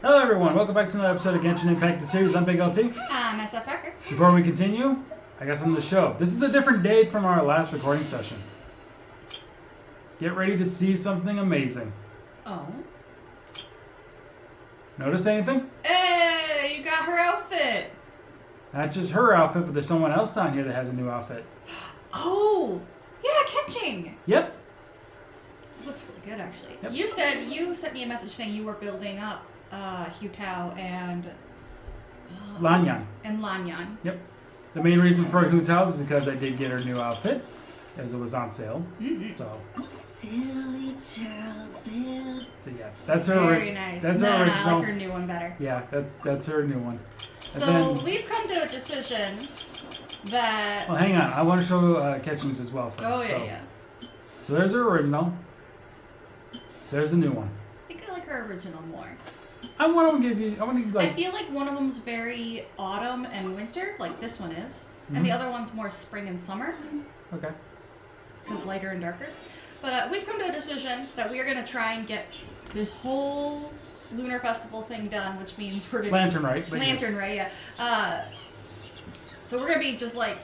Hello everyone, welcome back to another episode of Genshin Impact the Series. I'm Big LT. I'm SF Parker. Before we continue, I got something to show. This is a different day from our last recording session. Get ready to see something amazing. Oh. Notice anything? Hey, you got her outfit. Not just her outfit, but there's someone else on here that has a new outfit. Oh, yeah, catching. Yep. It looks really good, actually. Yep. You sent me a message saying you were building up Hu Tao and Lanyan. And Lanyan. Yep. The main reason for Hu Tao is because I did get her new outfit, as it was on sale. Mm-hmm. So. Silly child build. So yeah, that's her. Very nice. That's no, her no, original. I like her new one better. Yeah, that's her new one. And So then, we've come to a decision that. well, hang on. I want to show Ketchings as well first. Oh yeah, so, yeah. So there's her original. There's a new one. I think I like her original more. I want to give you. I want to I like. feel like one of them's very autumn and winter, like this one is, and the other one's more spring and summer, Okay. because lighter and darker. But we've come to a decision that we are going to try and get this whole Lunar Festival thing done, which means we're going to... Lantern, right? But Lantern, right, yeah. So we're going to be just, like,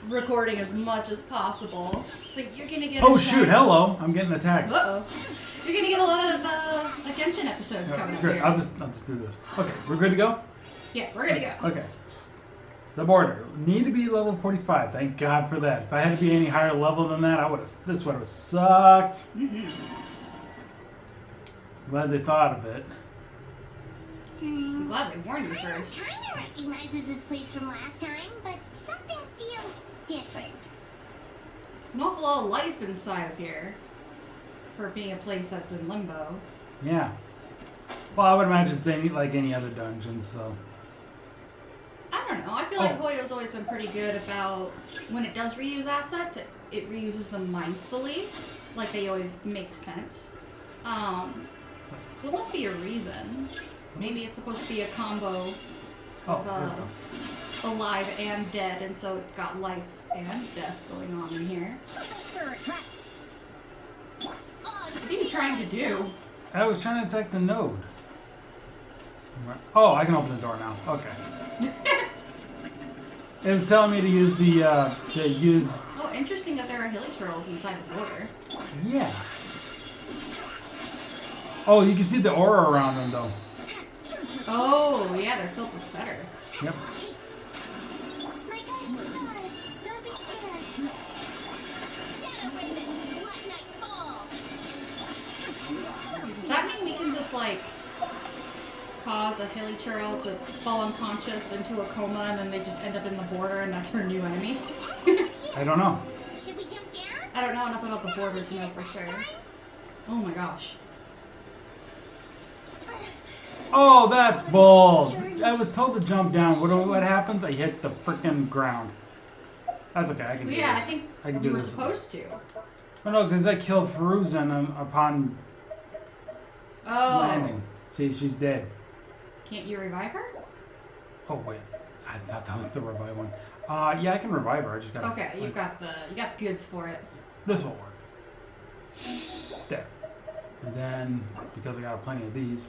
recording as much as possible. So you're going to get Oh shoot! Hello! I'm getting attacked. Uh-oh. You're going to get a lot of Genshin episodes Yeah, coming that's up great. here. I'll just do this. Okay, we're good to go. Yeah, we're going to go. Okay. The border need to be level 45. Thank God for that. If I had to be any higher level than that, I would have. This would have sucked. Mm-hmm. Glad they thought of it. I'm glad they warned you first. Kind of recognizes this place from last time, but something feels different. It's an awful lot of life inside of here for being a place that's in limbo. Yeah. Well, I would imagine it's like any other dungeon. So. I don't know. I feel like Hoyo's always been pretty good about when it does reuse assets, it reuses them mindfully. Like they always make sense. So there must be a reason. Maybe it's supposed to be a combo of there we alive and dead, and so it's got life and death going on in here. What are you trying to do? I was trying to attack the node. Oh, I can open the door now. Okay. It was telling me to use Oh, interesting that there are hilly turtles inside the border. Yeah. Oh, you can see the aura around them though. Oh, yeah, they're filled with fetter. Yep. My guys, don't be scared. Shut up, Raven. Let night fall. Does that mean we can just, like, cause a hilly churl to fall unconscious into a coma and then they just end up in the border and that's her new enemy? I don't know. Should we jump down? I don't know enough about the border to know for sure. Oh my gosh. Oh, that's bold. I was told to jump down. What happens? I hit the freaking ground. That's okay. I can do Yeah, this. I think I can you do were this. supposed to. Oh no, because I killed Feruzan upon Oh. landing. See, she's dead. Can't you revive her? Oh wait, I thought that was the revive one. Yeah, I can revive her. I just gotta. Okay, you got the goods for it. This will work. There. And then, because I got plenty of these.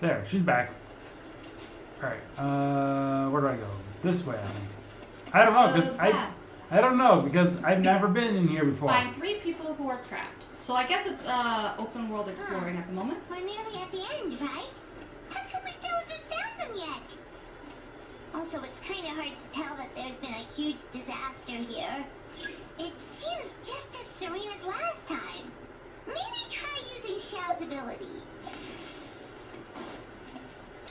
There, she's back. Alright, where do I go? This way, I think. I don't know, because I don't know, because I've never been in here before. Find 3 people who are trapped. So I guess it's open world exploring at the moment. We're nearly at the end, right? How come we still haven't found them yet? Also, it's kind of hard to tell that there's been a huge disaster here. It seems just as serene as last time. Maybe try using Xiao's ability.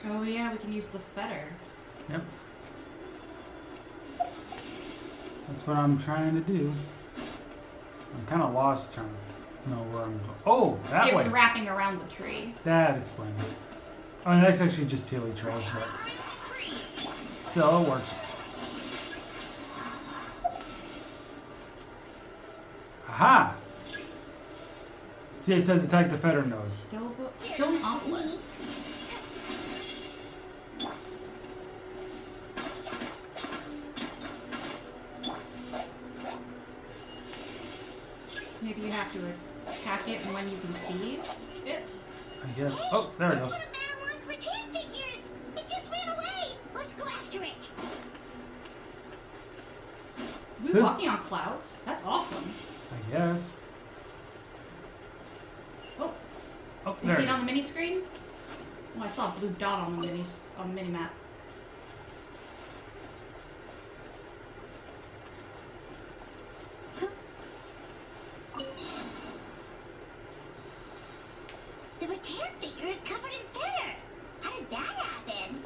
Oh yeah, we can use the fetter. Yep. That's what I'm trying to do. I'm kind of lost trying to know where I'm going. Oh, that It way. was wrapping around the tree. That explains it. I mean, that's actually just hilly trails, but still, it works. Aha! See, it says attack the fetter node. Stone obelisk. Maybe you have to attack it when you can see it. I guess. Hey, Oh, there it that's goes. one of Madame Wong's rattan figures. It just ran away. Let's go after it. We're This- walking on clouds. That's awesome. I guess. Oh, Oh, you there see it it on is. the mini screen? Oh, I saw a blue dot on the mini map. The rattan figure is covered in feather. How did that happen?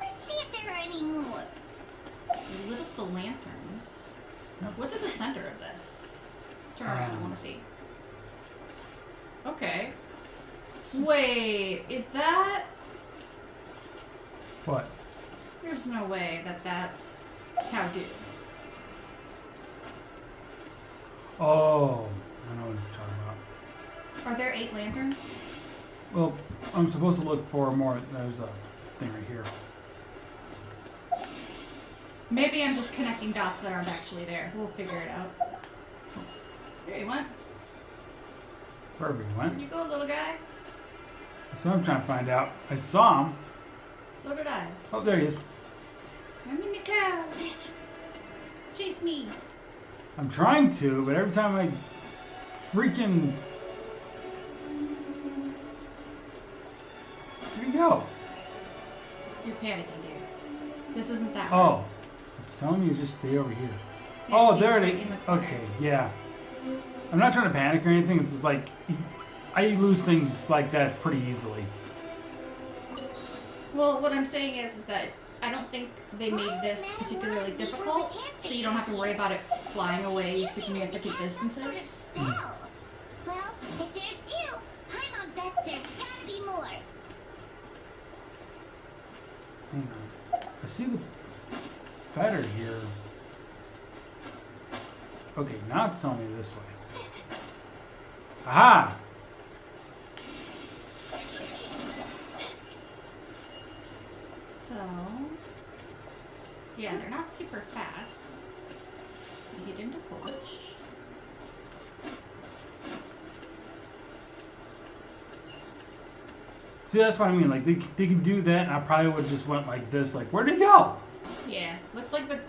Let's see if there are any more. We lit up the lanterns. Yep. What's at the center of this? Turn around, I want to see. Okay. Wait, is that... What? There's no way that that's Taudu. Oh, I know what you're talking about. Are there 8 lanterns? Well, I'm supposed to look for more. There's a thing right here. Maybe I'm just connecting dots that aren't actually there. We'll figure it out. There you went. Wherever he Where'd went. you go, little guy? That's what I'm trying to find out. I saw him. So did I. Oh, there he is. I'm in the clouds. Chase me. I'm trying to, but every time I freaking... Where'd he go? You're panicking, dude. This isn't that hard. Oh. It's telling me to just stay over here. Yeah, Oh, 'cause there he's it right is. in the corner. Okay, yeah. I'm not trying to panic or anything. It's just like... I lose things like that pretty easily. Well, what I'm saying is that I don't think they made this particularly difficult, so you don't have to worry about it flying away significant distances. Well, if there's 2, I'm on bets there's gotta be more. Hang on. I see the feather here. Okay, now it's telling me this way. Aha! So, yeah, they're not super fast. You get into push. See, that's what I mean. Like, they can do that, and I probably would have just went like this. Like, where'd he go? Yeah, looks like the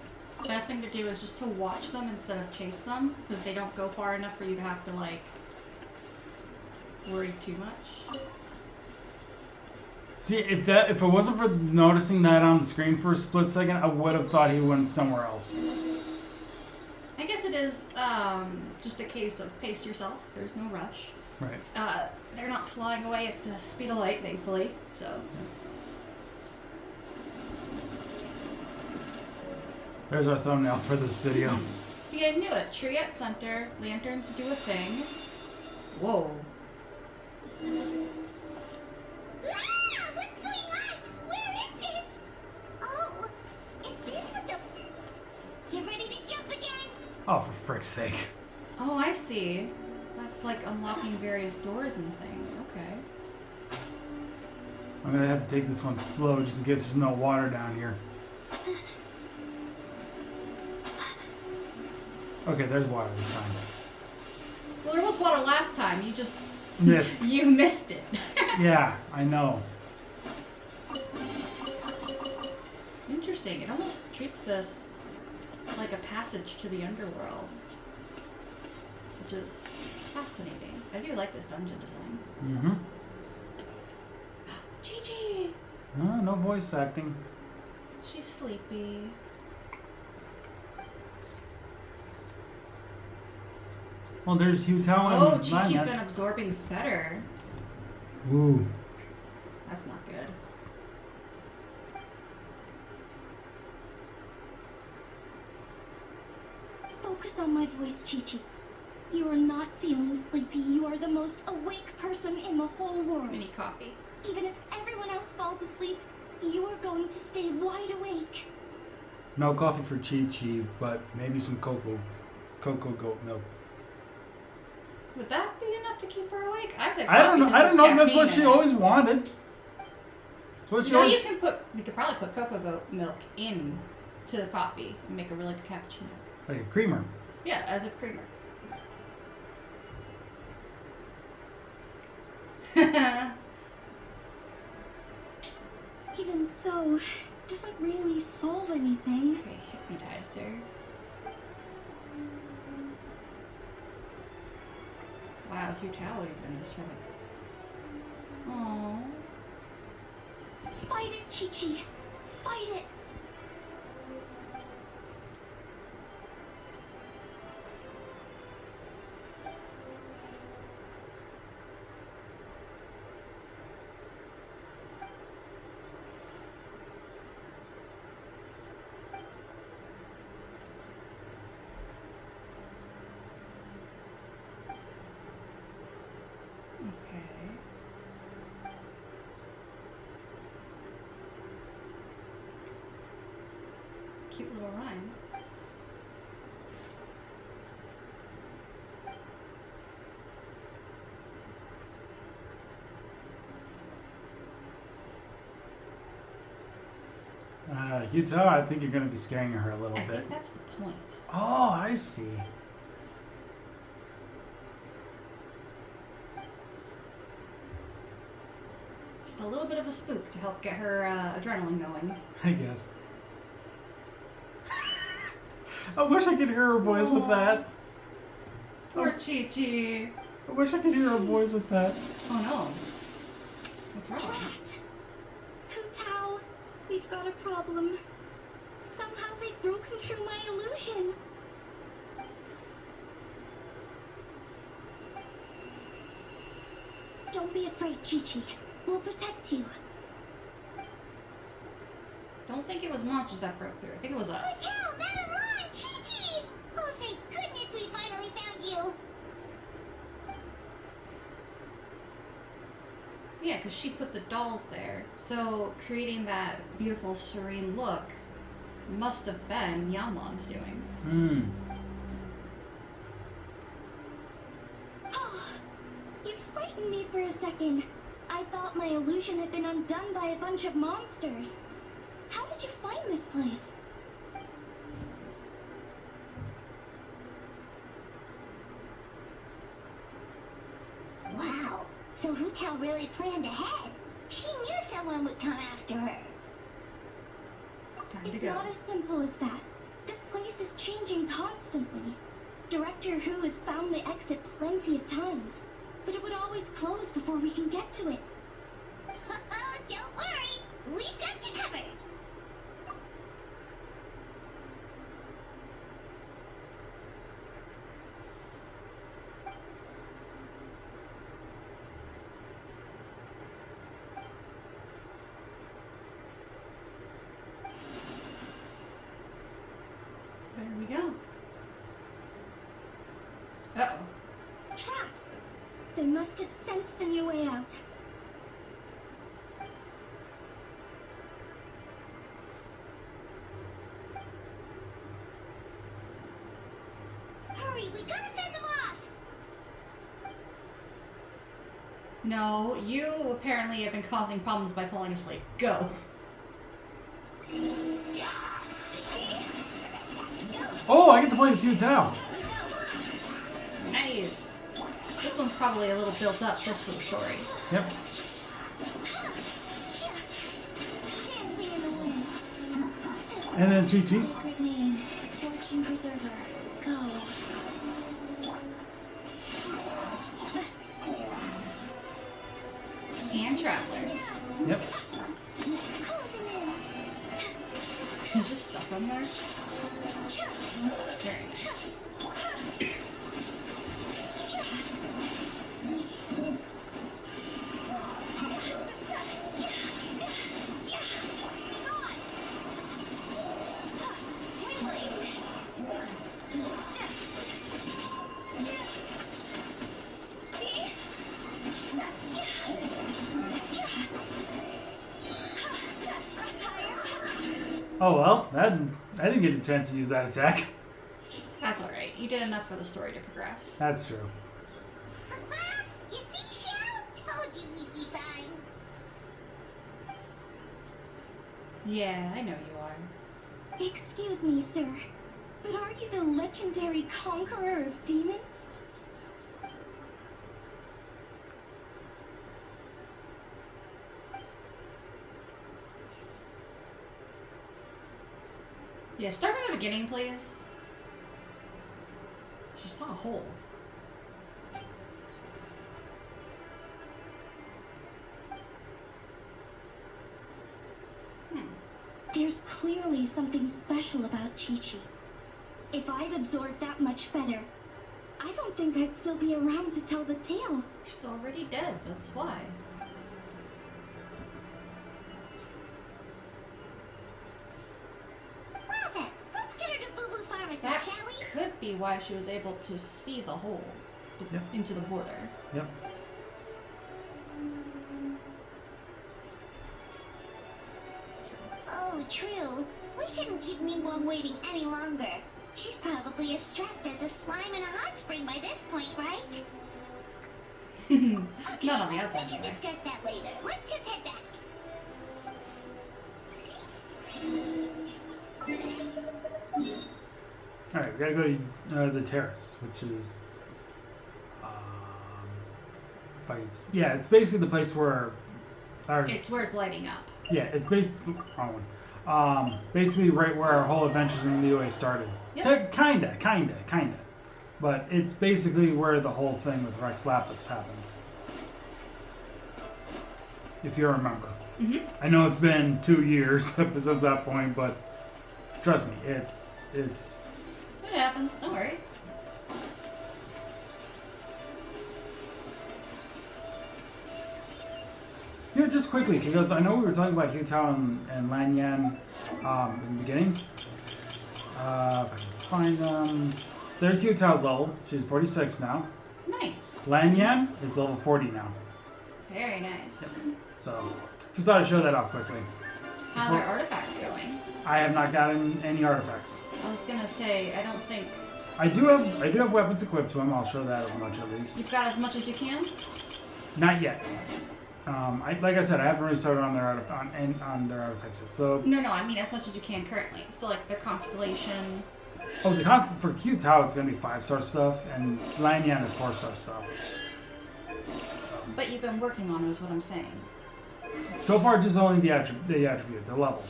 best thing to do is just to watch them instead of chase them, because they don't go far enough for you to have to, like, worry too much. See, if it wasn't for noticing that on the screen for a split second, I would have thought he went somewhere else. I guess it is just a case of pace yourself. There's no rush. Right. They're not flying away at the speed of light, thankfully, so... There's our thumbnail for this video. See, I knew it. Tree at center, lanterns do a thing. Whoa. Ah, what's going on? Where is this? Oh, is this what the... Get ready to jump again. Oh, for frick's sake. Oh, I see. That's like unlocking various doors and things. Okay. I'm gonna have to take this one slow just in case there's no water down here. Okay, there's water this time. Well, there was water last time. You just... Missed. You missed it. Yeah, I know. Interesting. It almost treats this like a passage to the underworld. Which is fascinating. I do like this dungeon design. Mm-hmm. Gigi! No voice acting. She's sleepy. Well, there's Hugh Town. Oh, Gigi's been absorbing fetter. Ooh. That's not good. Focus on my voice, Chi-Chi. You are not feeling sleepy. You are the most awake person in the whole world. Mini coffee. Even if everyone else falls asleep, you are going to stay wide awake. No coffee for Chi-Chi, but maybe some cocoa goat milk. Would that be enough to keep her awake? I said I don't know. coffee I because don't know. there's That's what caffeine she in it. always wanted. That's what she No, always... you could probably put cocoa goat milk in to the coffee and make a really good cappuccino. Like a creamer. Yeah, as if creamer. Even so, it doesn't really solve anything. Okay, hypnotized her. Wow, Hugh Tao even is trying. Aww. Fight it, Chi-Chi. Fight it. Okay. Cute little rhyme. Utah, I think you're going to be scaring her a little I bit. think that's the point. Oh, I see. Just a little bit of a spook to help get her adrenaline going. I guess. I wish I could hear her voice with that. Poor Chi-Chi. I wish I could hear her voice with that. Oh no. What's wrong? Drat. Hu Tao, we've got a problem. Somehow they've broken through my illusion. Don't be afraid, Chi-Chi. We'll protect you. Don't think it was monsters that broke through. I think it was us. Oh, Madam Ron, Chi-Chi! Oh, thank goodness we finally found you. Yeah, because she put the dolls there. So creating that beautiful, serene look must have been Yanlan's doing. Hmm. Oh, you frightened me for a second. I thought my illusion had been undone by a bunch of monsters. How did you find this place? Wow, so Hu Tao really planned ahead. She knew someone would come after her. It's time to It's go. not as simple as that. This place is changing constantly. Director Hu has found the exit plenty of times, but it would always close before we can get to it. Don't worry, we've got you covered. There we go. Uh-oh. Trap! They must have sensed the new way out. Hurry, we gotta send them off. No, you apparently have been causing problems by falling asleep. Go. Oh, I get to play as Utah. Nice. This one's probably a little built up just for the story. Yep. Dancing in the wind. And then Chi-Chi. Sacred name, Fortune Preserver. Go. And Traveler. Yep. Closing in. You just stuck on there? Very nice. Oh well, I didn't get a chance to use that attack. That's alright. You did enough for the story to progress. That's true. You see, Cheryl? Told you we'd be fine. Yeah, I know you are. Excuse me, sir, but are you the legendary conqueror of demons? Yeah, start from the beginning, please. She saw a hole. There's clearly something special about Chi-Chi. If I'd absorbed that much better, I don't think I'd still be around to tell the tale. She's already dead, that's why. Well then, let's get her to Boo Boo Pharmacy, That shall we? could be why she was able to see the hole Yep. into the border. Yep. Oh, true. We shouldn't keep Ningguang waiting any longer. She's probably as stressed as a slime in a hot spring by this point, right? Not on the outside, We can anyway. discuss that later. Let's just head back. All right, we gotta go to the terrace, which is, yeah, it's basically the place where, It's where it's lighting up. yeah, it's basically wrong one. Basically right where our whole adventures in the UA started. Yep. Kinda, but it's basically where the whole thing with Rex Lapis happened. If you remember. Mm-hmm. I know it's been 2 years since that point, but trust me, it's It happens, don't worry. Yeah, just quickly, because I know we were talking about Hu Tao and Lan Yan in the beginning. If I can find them. There's Hu Tao's level. She's 46 now. Nice. Lan Yan is level 40 now. Very nice. So, just thought I'd show that off quickly. How are their artifacts going? I have not gotten any artifacts. I was gonna say, I don't think I do have weapons equipped to him. I'll show that a bunch at least. you've got as much as you can. Not yet. Like I said, I haven't really started on their artifacts yet. So, No, I mean as much as you can currently. So like their constellation. for Q Tao, it's gonna be 5-star stuff, and Lan Yan is 4-star stuff. So, But you've been working on it, is what I'm saying. so far, just only the attribute, the level.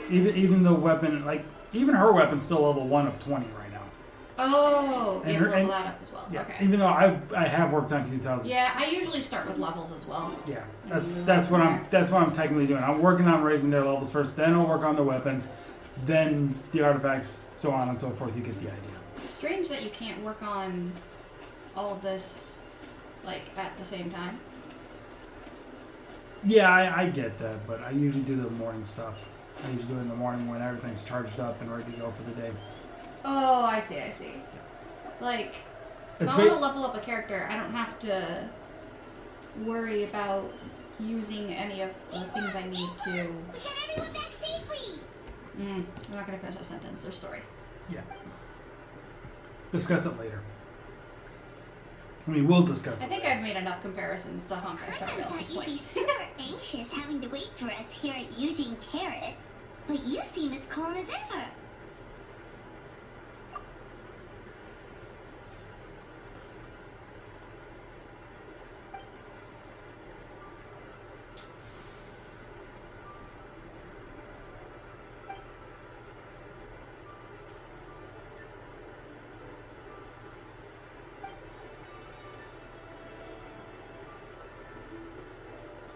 Even the weapon, even her weapon's still level 1 of 20 right now. Oh, And you her- level and- that up as well. Yeah. Okay. Even though I have worked on Q Tao's. Yeah, I usually start with levels as well. Yeah. And you That's what level I'm technically doing. I'm working on raising their levels first. Then I'll work on the weapons. Then the artifacts, so on and so forth. You get the idea. It's strange that you can't work on all of this at the same time. Yeah, I get that, but I usually do the morning stuff. I usually do it in the morning when everything's charged up and ready to go for the day. Oh, I see. Like, if It's I want to level up a character, I don't have to worry about using any of the things I need to. We got everyone back safely. I'm not going to finish that sentence. Their story. Yeah. Discuss it later. I mean, we'll discuss I it. think I've made enough comparisons to Honkai Star Rail at I this thought you'd point. be super anxious having to wait for us here at Eugene Terrace, but you seem as calm as ever.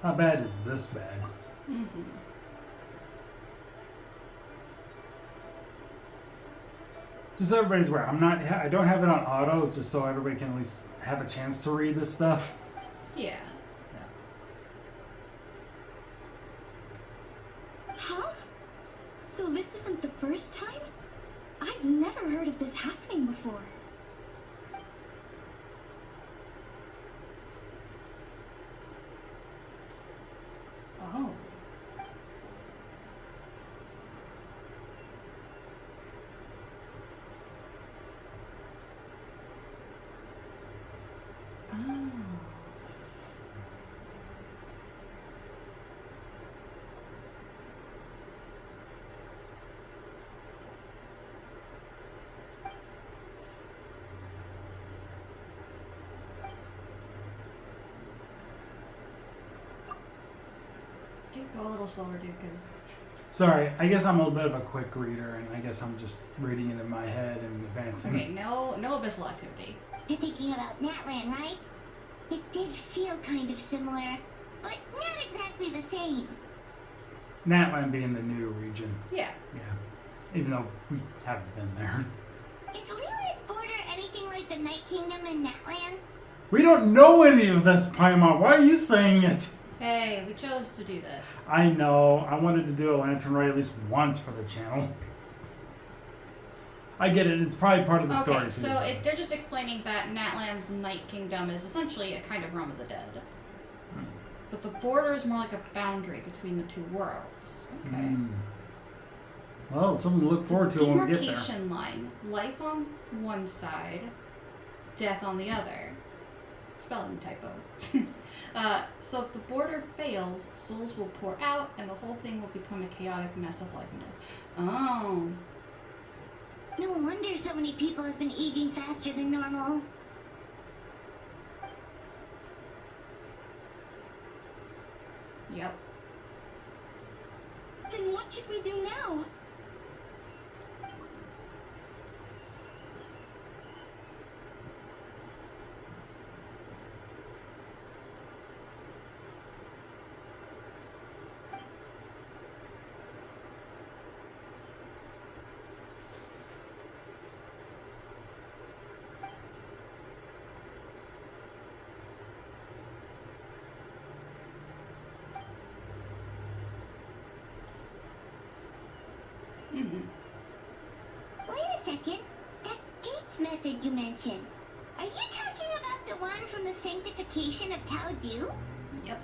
How bad is this bad? Mm-hmm. Just so everybody's aware, I don't have it on auto, just so everybody can at least have a chance to read this stuff. Yeah. Huh? So this isn't the first time? I've never heard of this happening before. Oh. Oh. Dude, go a little slower, dude, because Sorry, I guess I'm a little bit of a quick reader, and I guess I'm just reading it in my head and advancing. Okay, no abyssal activity. You're thinking about Natlan, right? It did feel kind of similar, but not exactly the same. Natlan being the new region. Yeah. Yeah. Even though we haven't been there. Is Leland's border anything like the Night Kingdom in Natlan? We don't know any of this, Paimon. Why are you saying it? Hey, we chose to do this. I know. I wanted to do a Lantern Ray at least once for the channel. I get it. It's probably part of the story. Okay, so they're just explaining that Natlan's Night Kingdom is essentially a kind of realm of the dead. But the border is more like a boundary between the two worlds. Okay. Well, it's something to look forward to when we get there. Demarcation line. Life on one side, death on the other. Spelling typo. So if the border fails, souls will pour out, and the whole thing will become a chaotic mess of life and death. Oh. No wonder so many people have been aging faster than normal. Yep. Then what should we do now? Wait a second. That Gates method you mentioned. Are you talking about the one from the sanctification of Tao Du? Yep.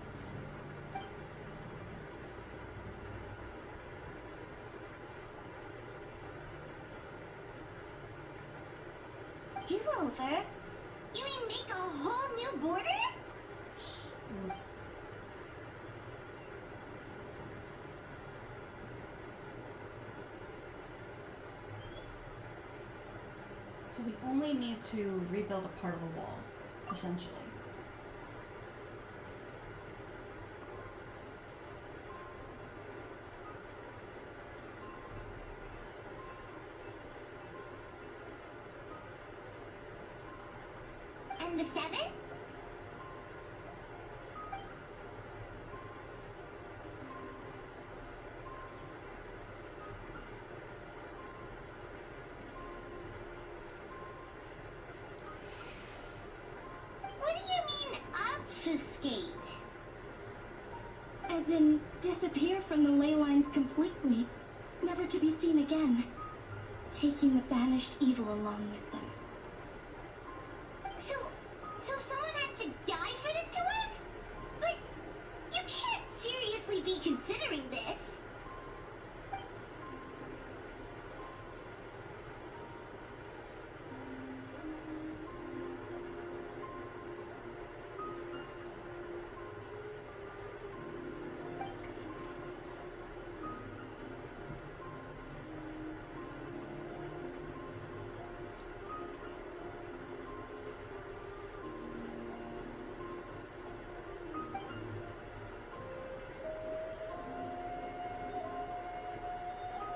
Do-over? You mean make a whole new border? So we only need to rebuild a part of the wall, essentially. And the 7? What do you mean, obfuscate? As in, disappear from the ley lines completely, never to be seen again, taking the banished evil along with them. So someone has to die for this to work? But you can't seriously be considering this.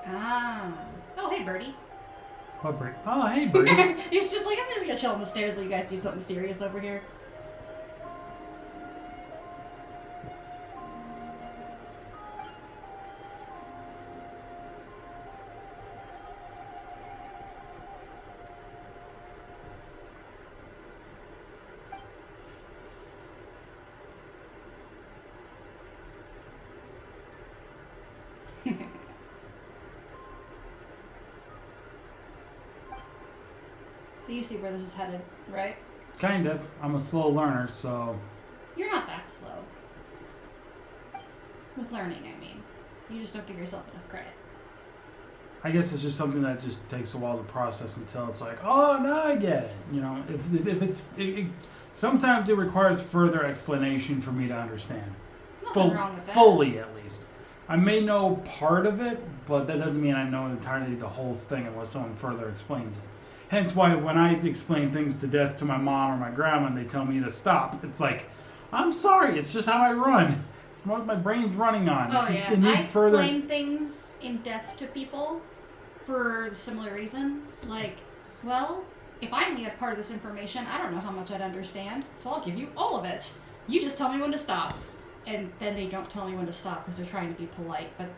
Ah. Oh, hey, Birdie. What break? Oh, hey, Birdie. He's just like, I'm just gonna chill on the stairs while you guys do something serious over here. So you see where this is headed, right? Kind of. I'm a slow learner, so... You're not that slow. With learning, I mean. You just don't give yourself enough credit. I guess it's just something that just takes a while to process until it's like, oh, now I get it. You know, if it's... sometimes it requires further explanation for me to understand. Nothing wrong with that. Fully, at least. I may know part of it, but that doesn't mean I know entirely the whole thing unless someone further explains it. Hence why when I explain things to death to my mom or my grandma and they tell me to stop, it's like, I'm sorry, it's just how I run. It's what my brain's running on. Oh, It yeah. it needs I explain things in depth to people for a similar reason. Like, well, if I only had part of this information, I don't know how much I'd understand, so I'll give you all of it. You just tell me when to stop. And then they don't tell me when to stop because they're trying to be polite, but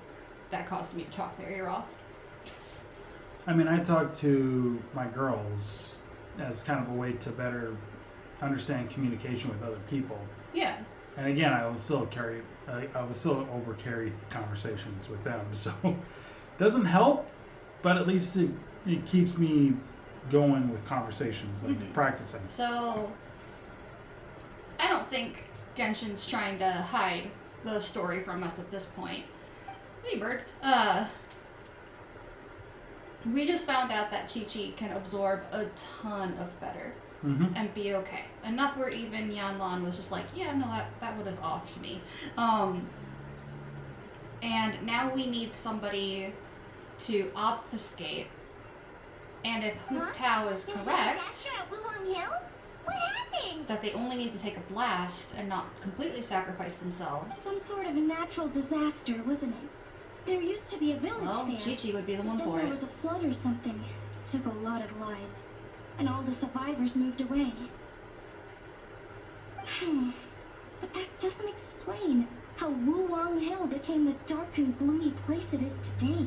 that causes me to talk their ear off. I mean, I talk to my girls as kind of a way to better understand communication with other people. Yeah. And again, I will still over carry conversations with them. So it doesn't help, but at least it keeps me going with conversations, like practicing. So, I don't think Genshin's trying to hide the story from us at this point. Hey, bird. We just found out that Chi-Chi can absorb a ton of fetter and be okay. Enough where even Yanlan was just like, yeah, no, that would have offed me. And now we need somebody to obfuscate. And if Hu Tao is correct, Disaster at Wulong Hill? What happened? that they only need to take a blast and not completely sacrifice themselves, Some sort of a natural disaster, wasn't it? There used to be a village well, there. Chi-Chi would be the one Then for there it. was a flood or something. Took a lot of lives. And all the survivors moved away. But that doesn't explain how Wulong Hill became the dark and gloomy place it is today.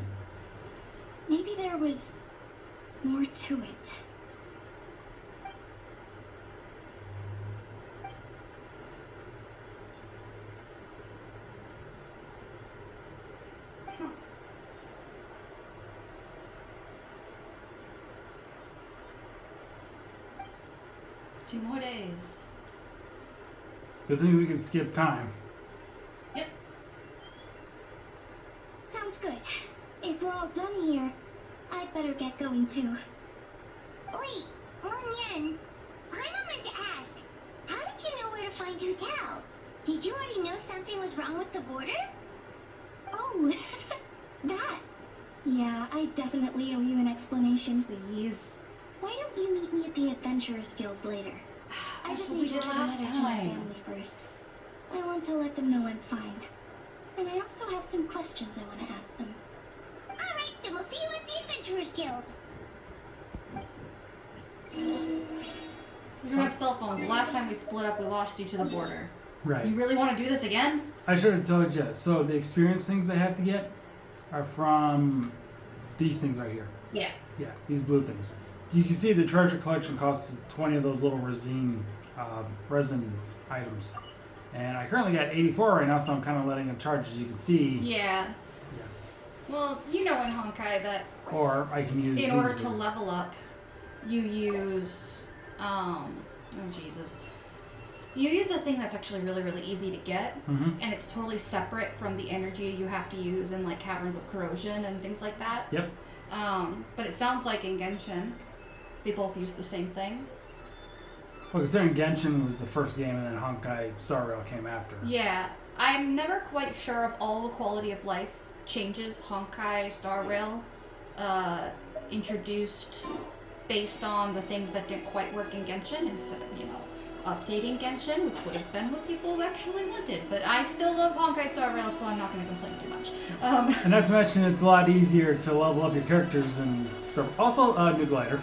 Maybe there was more to it. Two more days. Good thing we can skip time. Yep. Sounds good. If we're all done here, I'd better get going too. Wait, Lin Yan, I'm meant to ask, how did you know where to find Hu Tao? Did you already know something was wrong with the border? Oh, that. Yeah, I definitely owe you an explanation. Please. Why don't you meet me at the Adventurers Guild later? I That's just what need we to did get a last letter to my time. family first. I want to let them know I'm fine. And I also have some questions I want to ask them. Alright, then we'll see you at the Adventurers Guild. We don't have cell phones. The last time we split up, we lost you to the border. Right. You really want to do this again? I should have told you. So the experience things I have to get are from these things right here. Yeah. Yeah, these blue things. You can see the treasure collection costs 20 of those little resin items. And I currently got 84 right now, so I'm kind of letting them charge, as you can see. Yeah. Well, you know in Honkai that Or I can use in order these to as- level up, you use, oh Jesus. You use a thing that's actually really, really easy to get, and it's totally separate from the energy you have to use in like Caverns of Corrosion and things like that. Yep. But it sounds like in Genshin, they both use the same thing. Well, considering Genshin was the first game and then Honkai Star Rail came after. Yeah, I'm never quite sure if all the quality of life changes Honkai Star Rail introduced based on the things that didn't quite work in Genshin instead of, updating Genshin, which would have been what people actually wanted. But I still love Honkai Star Rail, so I'm not going to complain too much. And not to mention, it's a lot easier to level up your characters and stuff. Also, new glider.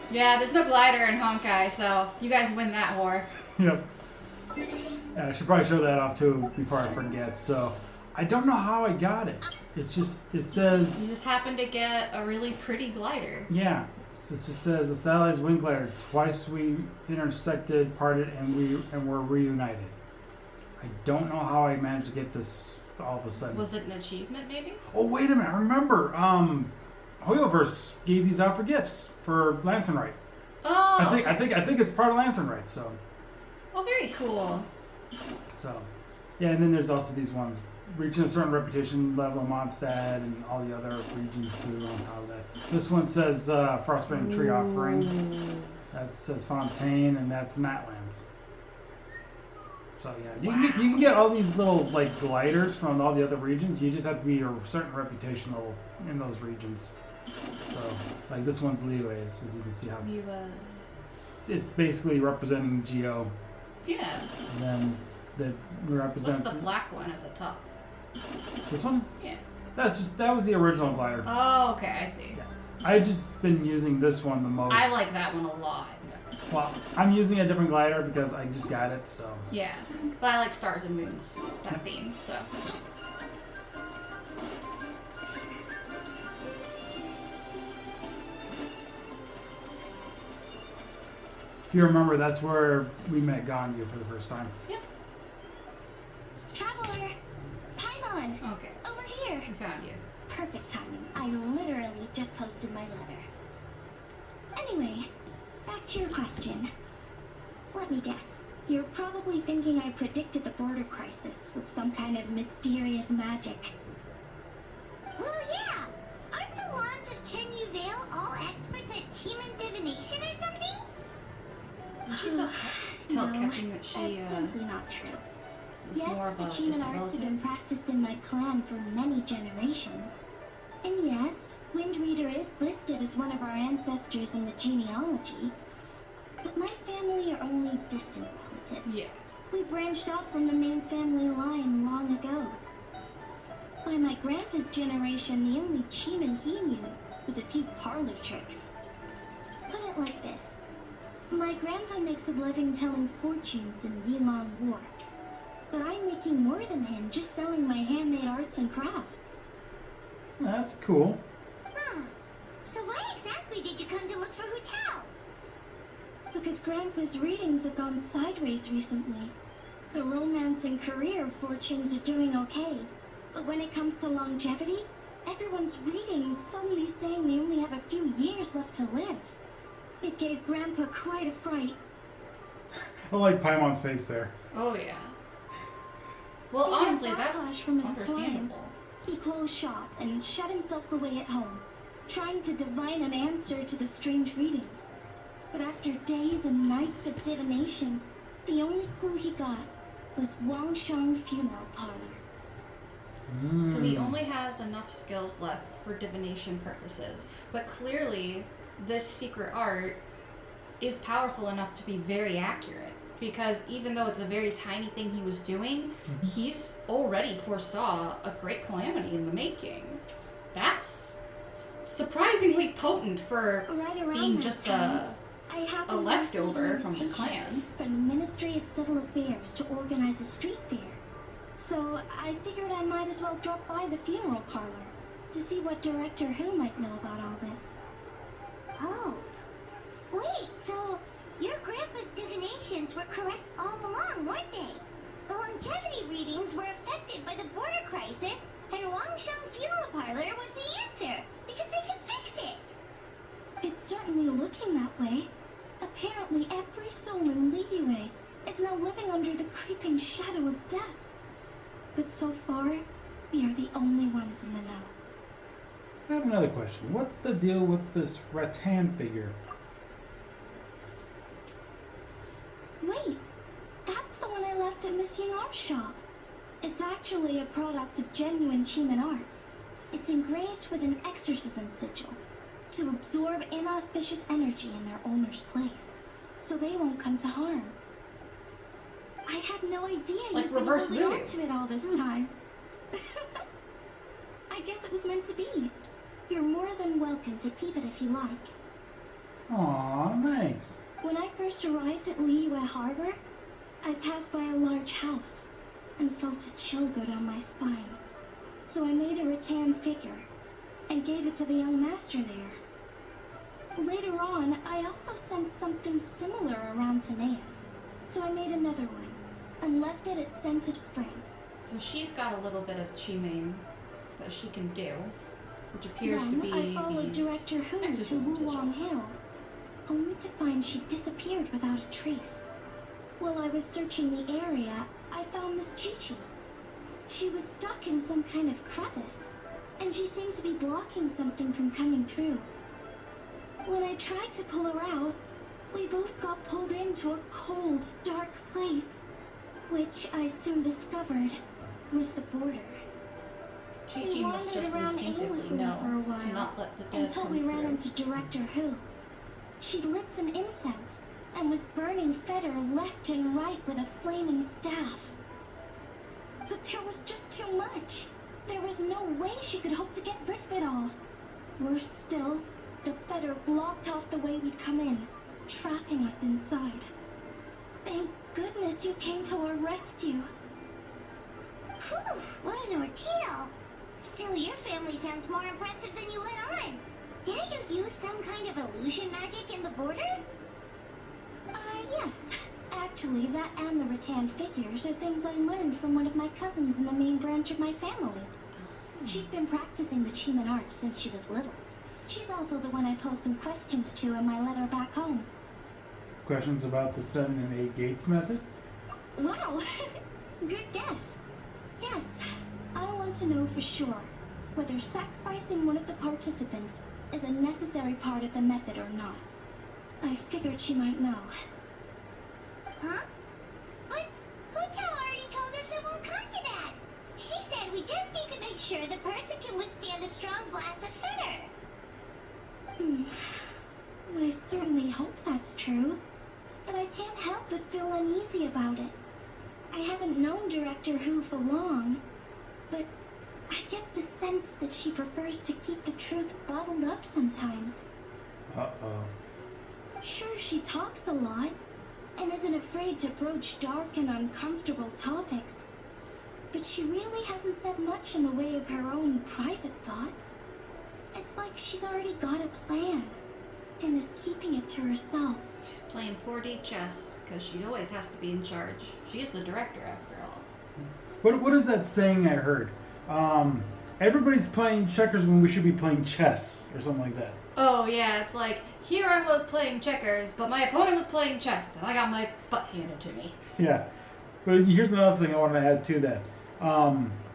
Yeah, there's no glider in Honkai, so you guys win that war. Yep. Yeah, I should probably show that off too before I forget. So, I don't know how I got it. It's just, it says, You just happen to get a really pretty glider. yeah. It just says the satellite's wing glider. Twice we intersected, parted, and were reunited. I don't know how I managed to get this all of a sudden. Was it an achievement, maybe? Oh, wait a minute. I remember. Hoyoverse gave these out for gifts for Lantern Rite. Oh, I think it's part of Lantern Rite. So, Oh, very cool. yeah. And then there's also these ones reaching a certain reputation level of Mondstadt and all the other regions too on top of that. This one says Frostbane Tree Offering. That says Fontaine, and that's Natlands. So yeah, you can get all these little like gliders from all the other regions. You just have to be a certain reputation level in those regions. So like this one's Leeways, as you can see how You, it's basically representing Geo. yeah. And then that What's represents the black one at the top? this one. Yeah. That was the original glider. Oh, okay, I see. Yeah. I've just been using this one the most. I like that one a lot. Well, I'm using a different glider because I just got it, so. Yeah, but I like Stars and Moons, that theme, so. If you remember, that's where we met Ganyu for the first time. Yep. Traveler! Paimon! Okay, Over here! I found you. Perfect timing. I literally just posted my letter. Anyway, back to your question. Let me guess. You're probably thinking I predicted the border crisis with some kind of mysterious magic. Well, yeah. Aren't the wands of Chen Yu Vale all experts at Chiman divination or something? She's catching that she that's simply not true. is Yes, more of the a Chiman arts have disability. been practiced in my clan for many generations. And yes, Wind Reader is listed as one of our ancestors in the genealogy. But my family are only distant relatives. Yeah. We branched off from the main family line long ago. By my grandpa's generation, the only Chiman he knew was a few parlor tricks. Put it like this. My grandpa makes a living telling fortunes in Yilong Wharf. But I'm making more than him just selling my handmade arts and crafts. That's cool. Huh. So why exactly did you come to look for Hu Tao? Because Grandpa's readings have gone sideways recently. The romance and career fortunes are doing okay. But when it comes to longevity, everyone's readings suddenly saying they only have a few years left to live. It gave Grandpa quite a fright. I like Paimon's face there. Oh, yeah. Well, He had honestly, backlash that's from his understandable. He closed shop and shut himself away at home, trying to divine an answer to the strange readings. But after days and nights of divination, the only clue he got was Wangshang Funeral Parlor. So he only has enough skills left for divination purposes. But clearly, this secret art is powerful enough to be very accurate. Because even though it's a very tiny thing he was doing, he's already foresaw a great calamity in the making. That's surprisingly potent for Right around being that just time, I a happened to leftover receive an from the invitation clan. from the Ministry of Civil Affairs to organize a street fair. So I figured I might as well drop by the funeral parlor to see what Director Who might know about all this. Oh. Wait, so your grandpa's divinations were correct all along, weren't they? The longevity readings were affected by the border crisis, and Wangshang Funeral Parlor was the answer, because they could fix it. It's certainly looking that way. Apparently every soul in Liyue is now living under the creeping shadow of death. But so far, we are the only ones in the know. I have another question. What's the deal with this rattan figure? Wait, that's the one I left at Miss Ying Art's shop. It's actually a product of genuine Chiman art. It's engraved with an exorcism sigil to absorb inauspicious energy in their owner's place, so they won't come to harm. I had no idea It's like you'd been reverse holding on voodoo. to it all this time. I guess it was meant to be. You're more than welcome to keep it if you like. Aw, thanks. When I first arrived at Liyue Harbor, I passed by a large house and felt a chill go down my spine. So I made a rattan figure and gave it to the young master there. Later on, I also sent something similar around to Naeus, so I made another one and left it at Scent of Spring. So she's got a little bit of Chimane that she can do, which appears to Then be I followed these Director Who to exorcism Wulong sigils. Hill, only to find she disappeared without a trace. While I was searching the area, I found Miss Chi-Chi. She was stuck in some kind of crevice, and she seemed to be blocking something from coming through. When I tried to pull her out, we both got pulled into a cold, dark place, which I soon discovered was the border. Chi-Chi must just around instinctively aimlessly know for a while, to not let the dead until come we ran through. into Director Who. She'd lit some incense and was burning Feder left and right with a flaming staff. no way she could hope to get rid of it all. Worse still, the fetter blocked off the way we'd come in, trapping us inside. Thank goodness you came to our rescue. Whew, what an ordeal. Still, your family sounds more impressive than you let on. Didn't you use some kind of illusion magic in the border? Yes. Actually, that and the rattan figures are things I learned from one of my cousins in the main branch of my family. She's been practicing the Chiman art since she was little. She's also the one I posed some questions to in my letter back home. Questions about the 7 and 8 gates method? Wow! Good guess. Yes, I want to know for sure whether sacrificing one of the participants is a necessary part of the method or not. I figured she might know. Huh? But Hotel already told us it won't come to that. She said we just need to make sure the person can withstand a strong blast of fetter. I certainly hope that's true, but I can't help but feel uneasy about it. I haven't known Director Who for long, but I get the sense that she prefers to keep the truth bottled up sometimes. Uh-oh. Sure, she talks a lot, and isn't afraid to broach dark and uncomfortable topics, but she really hasn't said much in the way of her own private thoughts. It's like she's already got a plan, and is keeping it to herself. She's playing 4D chess, because she always has to be in charge. She's the director, after all. What is that saying I heard? Everybody's playing checkers when we should be playing chess, or something like that. Oh, yeah, it's like, here I was playing checkers, but my opponent was playing chess, and I got my butt handed to me. Yeah. But here's another thing I want to add to that.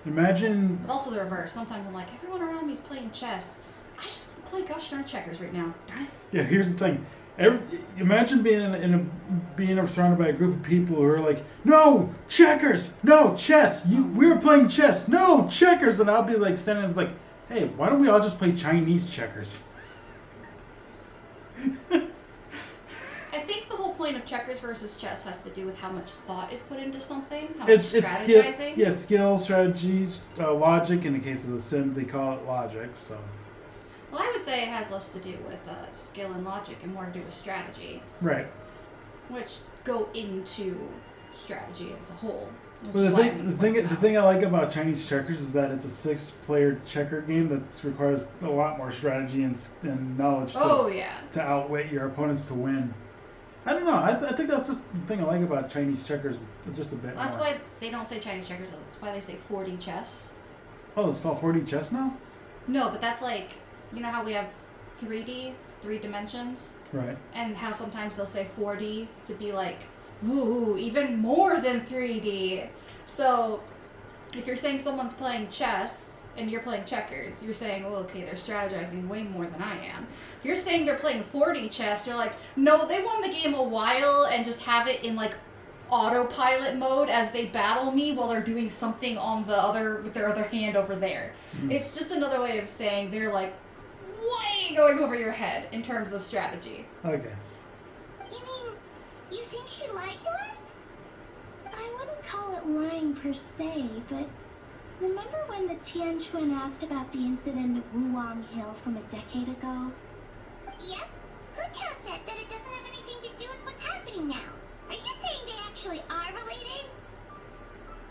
Imagine... But also the reverse. Sometimes I'm like, everyone around me is playing chess. I just play gosh darn checkers right now. Darn it. Yeah, here's the thing. Imagine being surrounded by a group of people who are like, no, checkers, no, chess, we were playing chess, no, checkers, and I'll be like standing there, it's like, hey, why don't we all just play Chinese checkers? I think the whole point of checkers versus chess has to do with how much thought is put into something, how much It's strategizing. skill, strategies, logic. In the case of The Sims, they call it logic. So, Well, I would say it has less to do with skill and logic and more to do with strategy, right. which go into strategy as a whole. Well, the thing I like about Chinese checkers is that it's a 6-player checker game that requires a lot more strategy and knowledge to outwit your opponents to win. I don't know. I think that's just the thing I like about Chinese checkers, just a bit Well, that's more. why they don't say Chinese checkers. That's why they say 4D chess. Oh, it's called 4D chess now? No, but that's like, you know how we have 3D, 3 dimensions? Right. And how sometimes they'll say 4D to be like, ooh, even more than 3D. So, if you're saying someone's playing chess and you're playing checkers, you're saying, well, okay, they're strategizing way more than I am. If you're saying they're playing 4D chess, you're like, no, they won the game a while and just have it in like autopilot mode as they battle me while they're doing something on with their other hand over there. It's just another way of saying they're like way going over your head in terms of strategy. Okay. You mean, you think she lied to us? I wouldn't call it lying per se, but remember when the Tianquan asked about the incident at Wuwang Hill from a decade ago? Yep. Hotel said that it doesn't have anything to do with what's happening now. Are you saying they actually are related?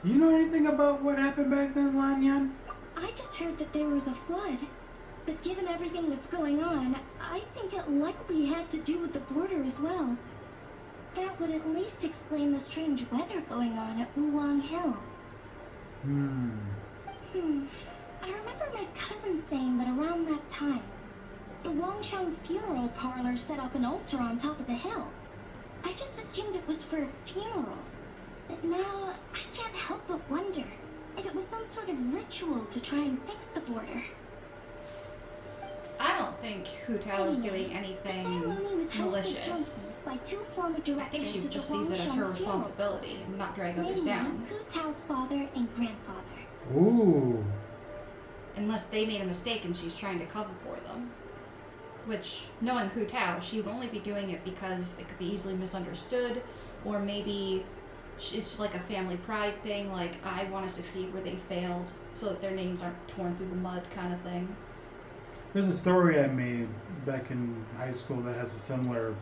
Do you know anything about what happened back then, Lanyan? I just heard that there was a flood, but given everything that's going on, I think it likely had to do with the border as well. That would at least explain the strange weather going on at Wuwang Hill. I remember my cousin saying that around that time, the Wangshan funeral parlor set up an altar on top of the hill. I just assumed it was for a funeral. But now, I can't help but wonder if it was some sort of ritual to try and fix the border. I don't think Hu Tao is doing anything malicious. By 2 former directors I think she of the just sees it as her Wangshan funeral. responsibility and not drag others Namely, down. Hu Tao's father and grandfather. Ooh. Unless they made a mistake and she's trying to cover for them. Which, knowing Hu Tao, she would only be doing it because it could be easily misunderstood, or maybe it's like a family pride thing. Like, I want to succeed where they failed, so that their names aren't torn through the mud, kind of thing. There's a story I made back in high school that has a similar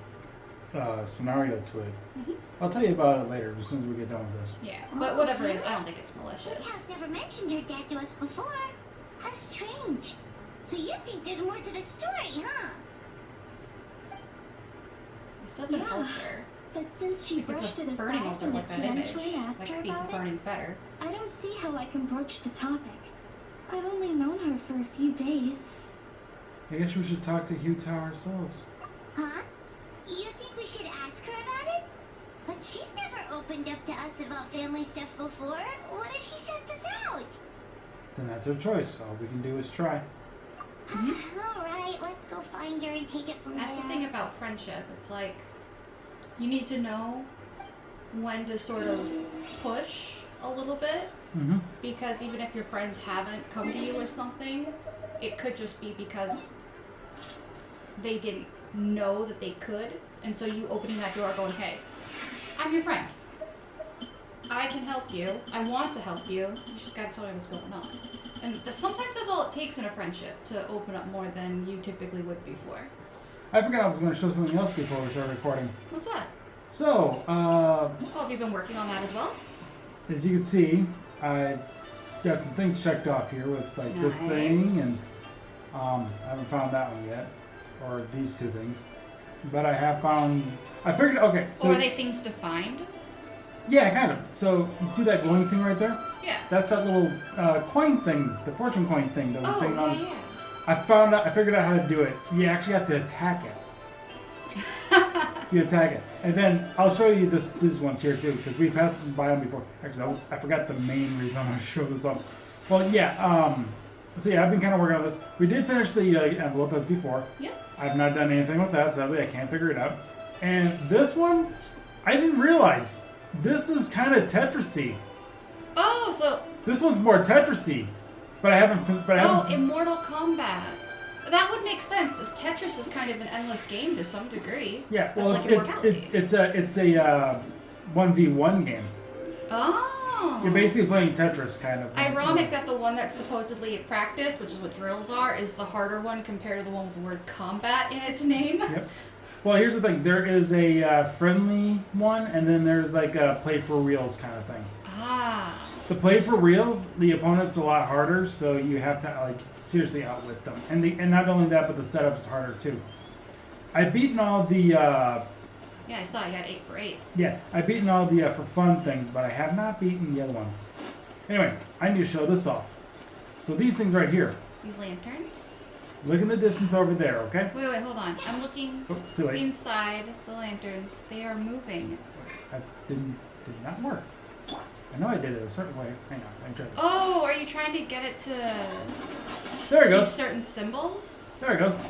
scenario to it. Mhm. I'll tell you about it later, as soon as we get done with this. Yeah, but whatever it is, I don't think it's House malicious. never mentioned your dad to us before. How strange. So you think there's more to the story, huh? They said an Yeah. altar. But since she If it's brushed a it burning aside altar when like the that image, tarantula asked that her could be for about it, burning fetter. I don't see how I can broach the topic. I've only known her for a few days. I guess we should talk to Hugh Tower ourselves. Huh? You think we should ask her about it? But she's never opened up to us about family stuff before. What if she shuts us out? Then that's our choice. All we can do is try. Alright, let's go find her and take it from That's there. the thing about friendship. It's like, you need to know when to sort of push a little bit, Mm-hmm. because even if your friends haven't come to you with something, it could just be because they didn't know that they could, and so you opening that door going, hey, I'm your friend. I can help you. I want to help you. You just gotta tell me what's going on. And sometimes that's all it takes in a friendship to open up more than you typically would before. I forgot I was going to show something else before we started recording. What's that? So, Oh, have you been working on that as well? as you can see, I got some things checked off here with like this thing, and I haven't found that one yet, or these two things. But I have found. I figured. Okay, so Or are they things to find? yeah, kind of. So you see that glowing thing right there? Yeah. That's that little coin thing, the fortune coin thing that was Oh, sitting on. yeah. I figured out how to do it. You actually have to attack it. You attack it, and then I'll show you these ones here too, because we passed by them before. Actually, I forgot the main reason I want to show this off. Well, yeah. So yeah, I've been kind of working on this. We did finish the envelope as before. Yep. I've not done anything with that. Sadly, I can't figure it out. And this one, I didn't realize this is kind of Tetrisy. Oh, so This one's more Tetrisy, but I haven't. But I oh, haven't. Immortal Kombat. That would make sense, as Tetris is kind of an endless game to some degree. Yeah, That's well, like immortality. it's a 1v1 game. Oh. You're basically playing Tetris, kind of. Ironic that the one that's supposedly a practice, which is what drills are, is the harder one compared to the one with the word combat in its name. Yep. Well, here's the thing. There is a friendly one, and then there's like a play for reals kind of thing. Ah. The play for reals, the opponent's a lot harder, so you have to like seriously outwit them. And not only that, but the setup's harder too. I've beaten all the Yeah, I saw you got 8 for 8. I've beaten all the for fun things, but I have not beaten the other ones. Anyway, I need to show this off. So these things right here. These lanterns? Look in the distance over there, okay? Wait, hold on. I'm looking Oh, too late. inside the lanterns. They are moving. That did not work. I know I did it a certain way. Hang on, let me try this. Oh, are you trying to get it to There it use goes. certain symbols? There it goes.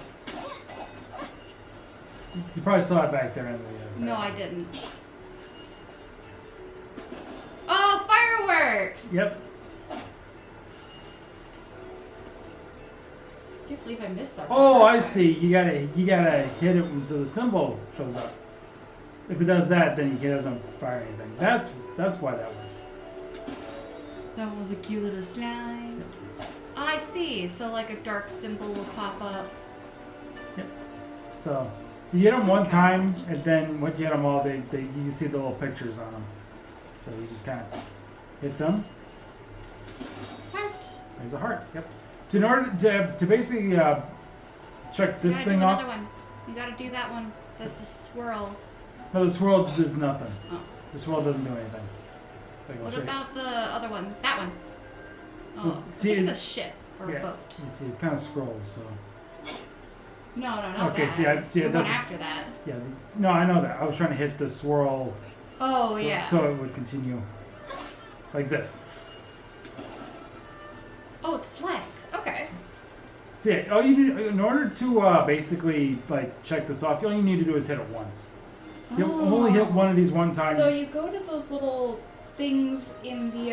You probably saw it back there in the. No, I didn't. Oh, fireworks! Yep. I can't believe I missed that. Oh, the I first see. You gotta hit it until the symbol shows up. If it does that, then he doesn't fire anything. That's why that works. time. That was a cute little slime. I see. So like a dark symbol will pop up. So you hit them one time, and then once you hit them all, you can see the little pictures on them. So you just kind of hit them. Heart. There's a heart. Yep. So in order to basically check this you gotta thing do off, another one. You gotta do that one. That's the swirl. no, the swirl does nothing. Oh. The swirl doesn't do anything. Like, I'll What show you. about the other one? That one. Oh, Well, I see, think it's a ship or Yeah. a boat. You see, it's kind of scrolls. So No, not Okay, that. see, the one that's- after that. yeah. No, I know that. I was trying to hit the swirl. Oh, so, yeah. So it would continue like this. Oh, it's flags. Okay. So yeah, all you need in order to basically like check this off, all you need to do is hit it once. You only hit one of these one time. So you go to those little things in the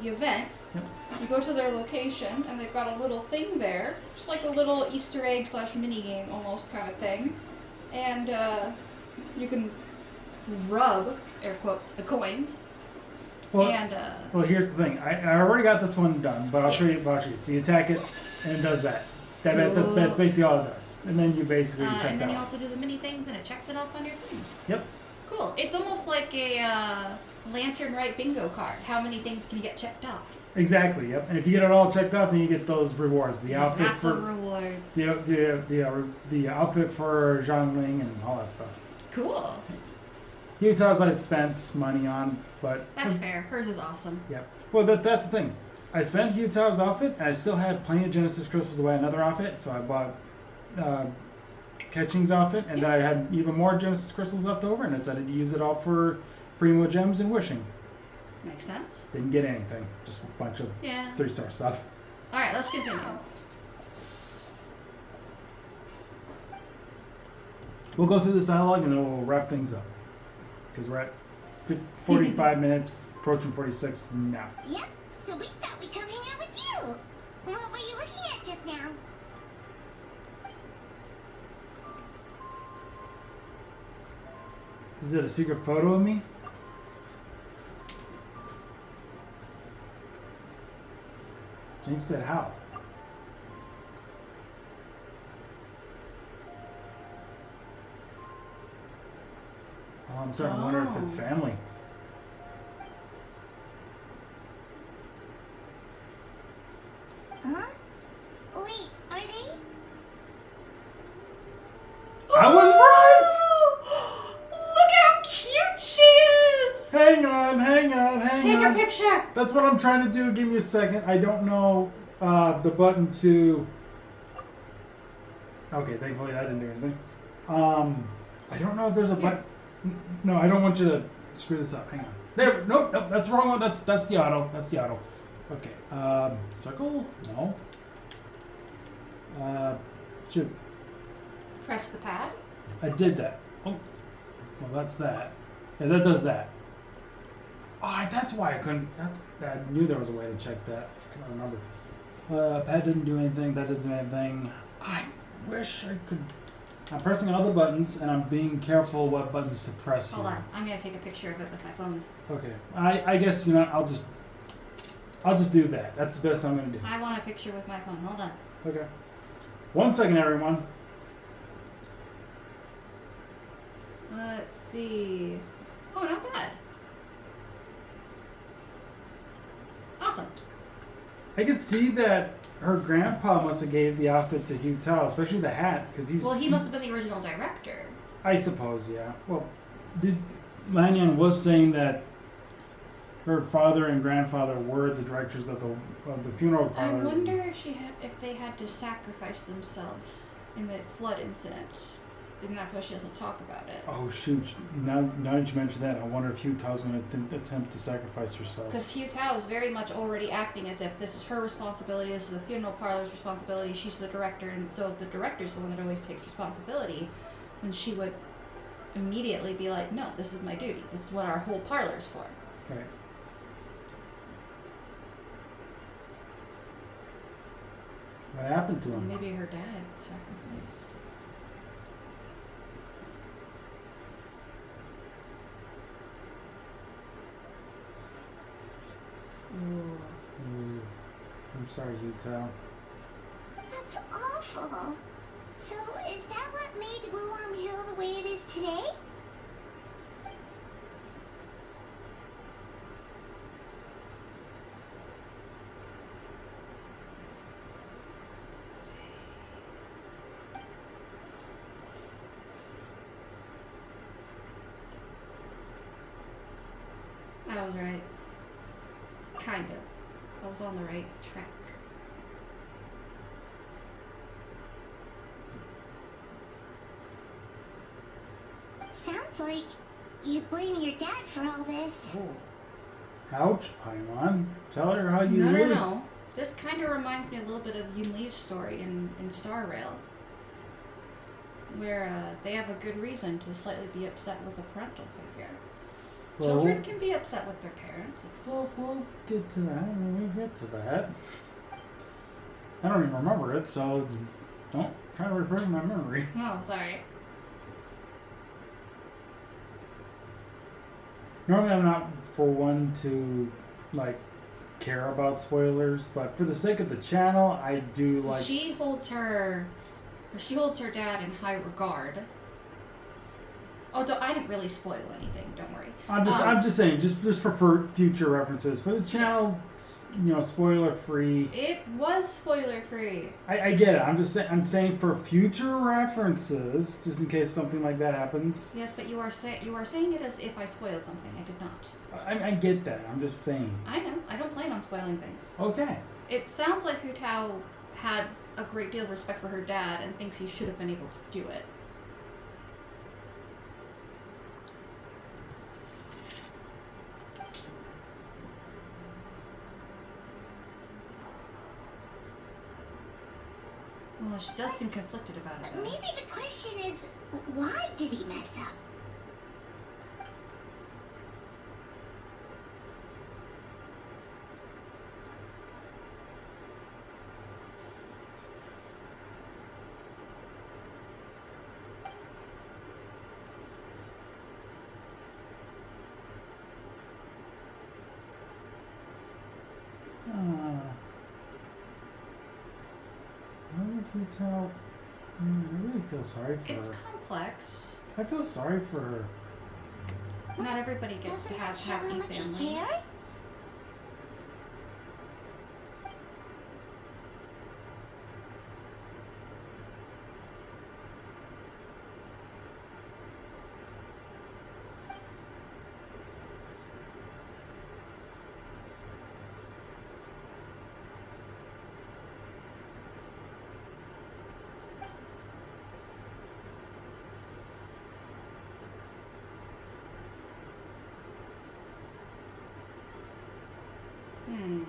event. Yep. You go to their location, and they've got a little thing there, just like a little Easter egg / mini game almost kind of thing, and you can rub air quotes the coins Well, and well, here's the thing. I already got this one done, but I'll show you. So you attack it, and it does that. That's basically all it does. And then you basically check and then that you off. also do the mini things, and it checks it off on your thing. Yep. Cool. It's almost like a lantern right bingo card. How many things can you get checked off? Exactly. Yep. And if you get it all checked off, then you get those rewards. The outfit Lots for of rewards. the outfit for Zhongling and all that stuff. Cool. Utah's I spent money on, but That's fair. Hers is awesome. yeah. Well, that's the thing. I spent Utah's outfit, and I still had plenty of Genesis crystals to buy another outfit, so I bought Ketching's outfit, and then I had even more Genesis crystals left over, and I decided to use it all for Primo Gems and Wishing. Makes sense. Didn't get anything, just a bunch of 3-star stuff. All right, let's continue. We'll go through this dialogue, and then we'll wrap things up, because we're at 45 minutes, approaching 46 now. Yep, so we thought we'd come hang out with you. What were you looking at just now? Is it a secret photo of me? Jinx said how? Well, I'm starting to wonder if it's family. Huh? Wait, are they? I was right! Look how cute she is! Hang on. Take a picture! That's what I'm trying to do. Give me a second. I don't know the button to... Okay, thankfully that didn't do anything. I don't know if there's a button... No, I don't want you to screw this up. Hang on. There. Nope. That's the wrong one. That's the auto. That's the auto. Okay. Circle? No. Should... Press the pad. I did that. Oh. Well, that's that. Yeah, that does that. Oh, that's why I couldn't... I knew there was a way to check that. I couldn't remember. Pad didn't do anything. That doesn't do anything. I wish I could... I'm pressing all the buttons, and I'm being careful what buttons to press Hold here. on. I'm going to take a picture of it with my phone. Okay. I guess, you know, I'll just do that. That's the best I'm going to do. I want a picture with my phone. Hold on. Okay. 1 second, everyone. Let's see. Oh, not bad. Awesome. I could see that her grandpa must have gave the outfit to Hugh Tao, especially the hat, because he's... Well, he must have been the original director. I suppose, yeah. Well, Lanyan was saying that her father and grandfather were the directors of the funeral I parlor. wonder if they had to sacrifice themselves in the flood incident. And that's why she doesn't talk about it. Oh shoot! Now that you mention that, I wonder if Hugh Tao's going to attempt to sacrifice herself. Because Hugh Tao is very much already acting as if this is her responsibility, this is the funeral parlor's responsibility, she's the director, and so if the director's the one that always takes responsibility, then she would immediately be like, no, this is my duty. This is what our whole parlor's for. Right. What happened to him? Maybe her dad sacrificed. Ooh. I'm sorry, Hugh Tao. That's awful. So, is that what made Wuam Hill the way it is today? I was right. Kind of. I was on the right track. Sounds like you blame your dad for all this. Oh. Ouch, Paimon. Tell her how you really... No. This kind of reminds me a little bit of Yun Li's story in Star Rail. Where they have a good reason to slightly be upset with a parental figure. Well, Children can be upset with their parents. We'll get to that when we get to that. I don't even remember it, so don't try to refresh my memory. Oh, sorry. Normally I'm not for one to like care about spoilers, but for the sake of the channel, I do So like. she holds her dad in high regard. Oh, I didn't really spoil anything. Don't worry. I'm just saying, just for future references for the channel, spoiler free. It was spoiler free. I get it. I'm saying for future references, just in case something like that happens. Yes, but you are saying it as if I spoiled something. I did not. I get that. I'm just saying. I know. I don't plan on spoiling things. Okay. It sounds like Hu Tao had a great deal of respect for her dad and thinks he should have been able to do it. Well, she does seem conflicted about it, though. Maybe the question is, why did he mess up? Why would you tell? I really feel sorry for It's her. complex. I feel sorry for her. Not everybody gets to Doesn't have that show how happy much he families. cares? Hmm.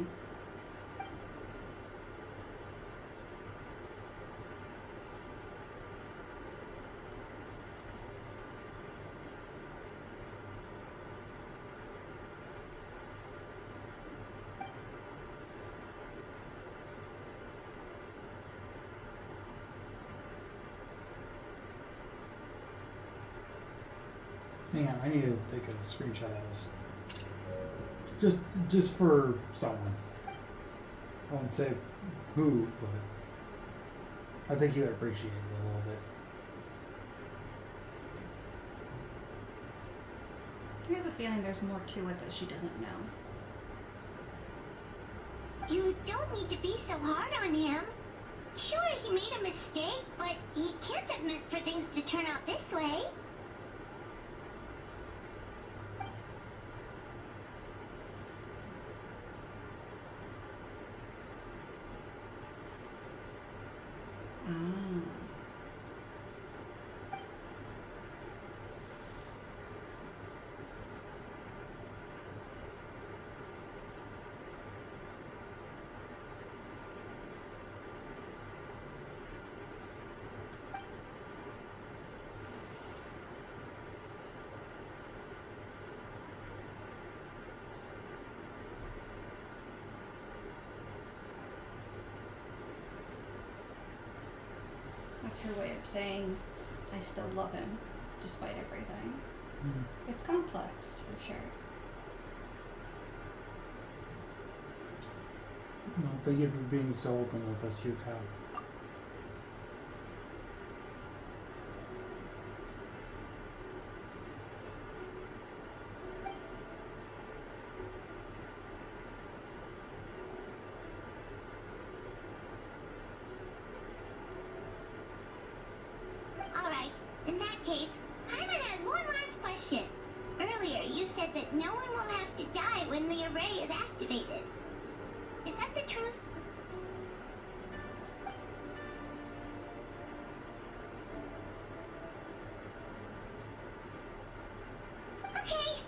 Hang on, I need to take a screenshot of this. Just for someone. I won't say who, but I think he would appreciate it a little bit. I have a feeling there's more to it that she doesn't know. You don't need to be so hard on him. Sure, he made a mistake, but he can't have meant for things to turn out this way. Ah. That's her way of saying, I still love him, despite everything. Mm. It's complex, for sure. No, thank you for being so open with us, Hu Tao. Alright, in that case, Paimon has one last question. Earlier, you said that no one will have to die when the array is activated. Is that the truth? Okay.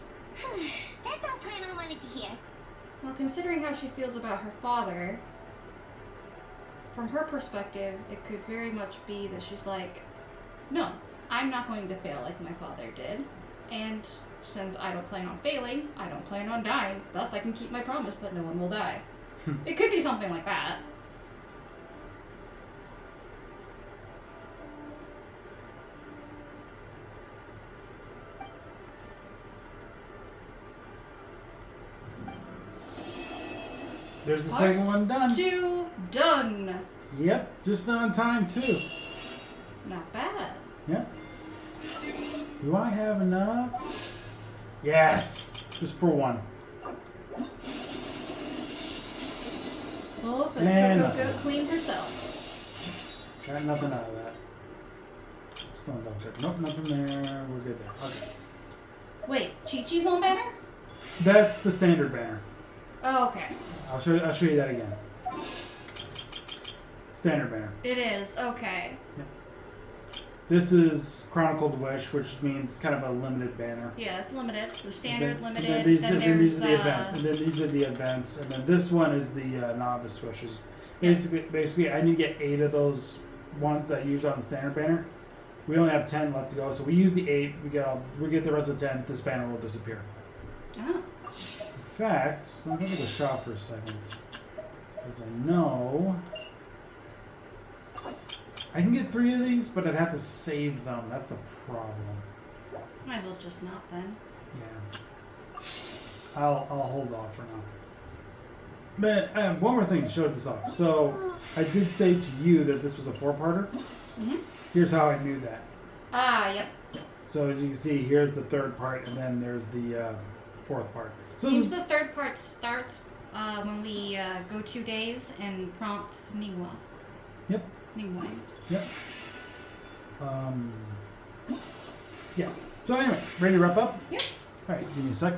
That's all Paimon wanted to hear. Well, considering how she feels about her father, from her perspective, it could very much be that she's like, no, I'm not going to fail like my father did. And since I don't plan on failing, I don't plan on dying. Thus, I can keep my promise that no one will die. It could be something like that. There's the second one done. 2 done. Yep, just on time too. Not bad. Yep. Do I have enough? Yes, just for one. Oh, for the And Cocoa Goat Queen herself. Got nothing out of that. Still on double check. Nope, nothing there. We're good there. Okay. Wait, Chi-Chi's on banner? That's the standard banner. Oh, okay. I'll show you that again. Standard banner. It is, okay. This is Chronicled Wish, which means kind of a limited banner. Yeah, it's limited. There's standard, And limited, then these are the events. uh, And then these are the events. And then this one is the novice wishes. Basically, I need to get 8 of those ones that I used on the standard banner. We only have 10 left to go, so we use the 8. We get the rest of the 10. This banner will disappear. Oh. In fact, I'm going to take a shot for a second, because I know I can get 3 of these, but I'd have to save them. That's the problem. Might as well just not then. Yeah. I'll hold off for now. But I have one more thing to show this off. So I did say to you that this was a 4-parter. Mm-hmm. Here's how I knew that. Ah, yep. So as you can see, here's the 3rd part, and then there's the 4th part. So Seems the 3rd part starts when we go 2 days and prompt Ningwa. Yep. Ningway. Yep. Yeah. So anyway, ready to wrap up? Yep. All right, give me a sec.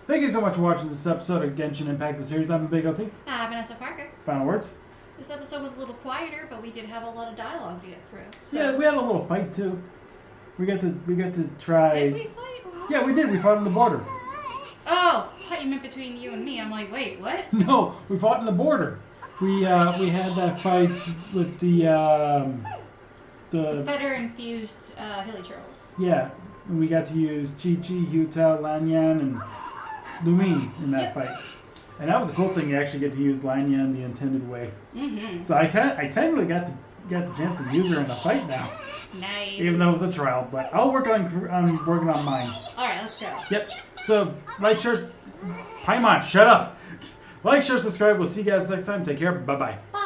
Thank you so much for watching this episode of Genshin Impact the Series. I'm Big LT. Vanessa Parker. Final words? This episode was a little quieter, but we did have a lot of dialogue to get through. So. Yeah, we had a little fight too. We got to try. Did we fight? Yeah, we did. We fought on the border. Oh, I thought you meant between you and me. I'm like, wait, what? No, we fought on the border. We had that fight with the Feather infused hilly churls. yeah. And we got to use Chi-Chi, Hyuta, Lanyan, and Lumine in that fight. And that was a cool thing. You actually get to use Lanyan the intended way. Mm-hmm. So I technically got the chance to use her in the fight now. Nice. Even though it was a trial, but I'll work on working on mine. All right, let's go. Yep. So like, share, Paimon, shut up. Like, share, subscribe. We'll see you guys next time. Take care. Bye bye. Bye.